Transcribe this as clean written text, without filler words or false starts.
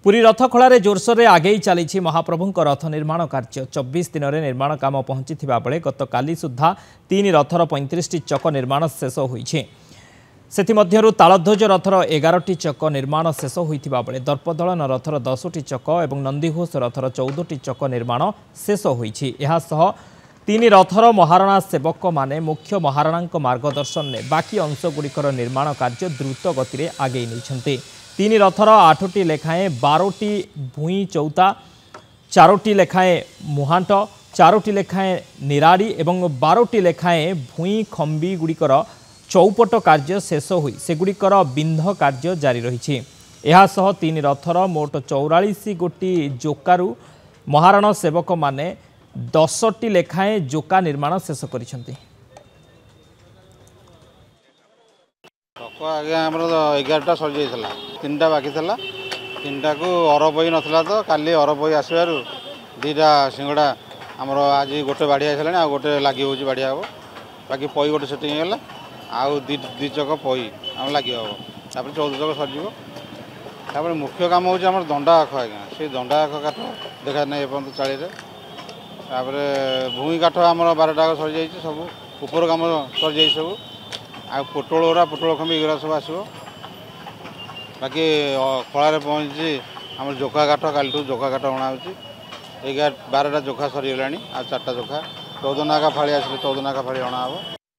पुरी रथखोल जोरसोर आगे चली महाप्रभु रथ निर्माण कार्य 24 दिन में निर्माण काम पहुंची बेले गत काली सुधा 3 रथर 35 चक निर्माण शेष होती तालध्वज रथर 11टी चक निर्माण शेष होता बेले दर्पदलन रथर 10टी चक और नंदीघोष रथर 14टी चक निर्माण शेष होती 3 रथर महारणा सेवक माने मुख्य महारणा मार्गदर्शन में बाकी अंशगुड़िकर निर्माण कार्य द्रुत गति में आगे नहीं 3 रथर 8टी लेखाएं 12टी भूई चौता 4टी लेखाएं मुहांट 4टी लेखाएं निराड़ी और 12टी लेखाएं भूई खंबी गुड़िकर चौपट कार्य शेष हुई सेगुड़िकर बिंध कार्य जारी रही 3 रथर मोट 44 गोटी जोकारु महाराणा सेवक माने 10टी लेखाएं जोका निर्माण शेष करिसेंती। आगे आम 11टा सर जाइला 3टा बाकी था 3टा को अर बई नाला तो काली अर बई आसबार 2टा सिंगड़ा आमर आज गोटे बाड़िया सारे आ गोटे लगी हो बाड़िया हम बाकी पई गोटे सेटिंग है आउ 2 चक पई आम लगे हम 14 चक सर मुख्य काम हूँ आम दंडा आख आज्ञा से दंडा आख काठ देखा ना एपर्त चाली भूमि काठ आम 12टा सर जा सब ऊपर काम सर जा सब आ पोटल खंबी एगुरा सब आसो बाकी खलार पहुँची आम जोखा काठ काली जोखा काठ अणा 12टा जोखा सरीगला आ 4टा जोखा 14 नाका फाड़ी आस 14 नाका फाड़ी अणा।